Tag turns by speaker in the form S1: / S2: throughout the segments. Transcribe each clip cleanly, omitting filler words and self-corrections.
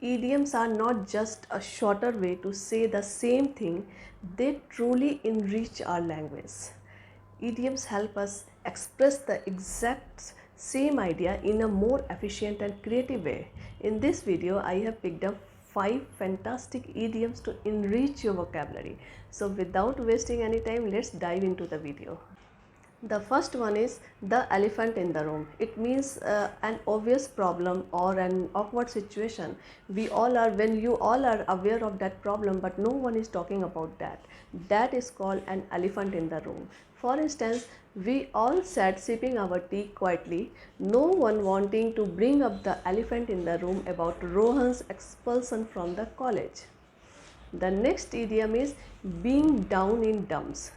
S1: Idioms are not just a shorter way to say the same thing, they truly enrich our language. Idioms help us express the exact same idea in a more efficient and creative way. In this video, I have picked up 5 fantastic idioms to enrich your vocabulary. So without wasting any time, let's dive into the video. The first one is the elephant in the room. It means an obvious problem or an awkward situation. When you all are aware of that problem, but no one is talking about that. That is called an elephant in the room. For instance, we all sat sipping our tea quietly, no one wanting to bring up the elephant in the room about Rohan's expulsion from the college. The next idiom is being down in dumps.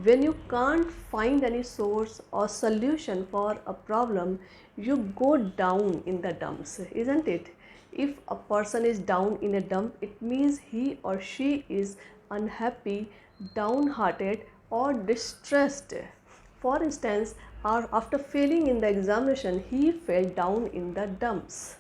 S1: When you can't find any source or solution for a problem, you go down in the dumps, isn't it? If a person is down in a dump, it means he or she is unhappy, downhearted, or distressed. For instance, after failing in the examination, he fell down in the dumps.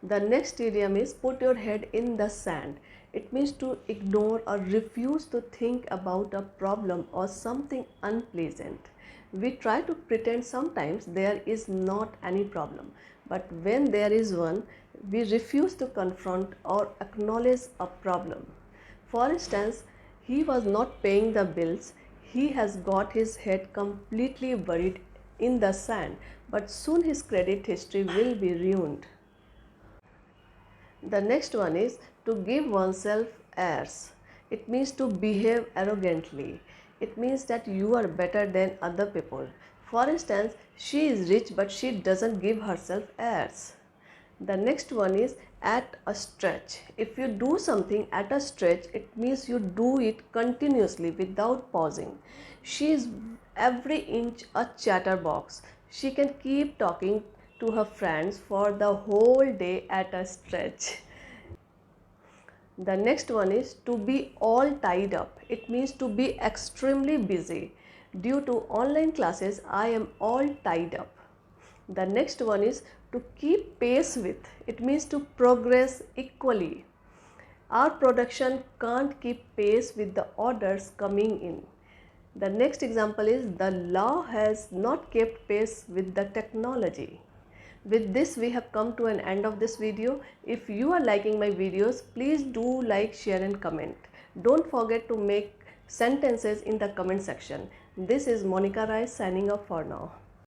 S1: The next idiom is put your head in the sand. It means to ignore or refuse to think about a problem or something unpleasant. We try to pretend sometimes there is not any problem, but when there is one, we refuse to confront or acknowledge a problem. For instance, he was not paying the bills. He has got his head completely buried in the sand, but soon his credit history will be ruined. The next one is to give oneself airs. It means to behave arrogantly. It means that you are better than other people. For instance, she is rich but she doesn't give herself airs. The next one is at a stretch. If you do something at a stretch, it means you do it continuously without pausing. She is every inch a chatterbox. She can keep talking to her friends for the whole day at a stretch. The next one is to be all tied up. It means to be extremely busy. Due to online classes, I am all tied up. The next one is to keep pace with. It means to progress equally. Our production can't keep pace with the orders coming in. The next example is the law has not kept pace with the technology. With this, we have come to an end of this video. If you are liking my videos, please do like, share and comment. Don't forget to make sentences in the comment section. This is Monica Rai signing off for now.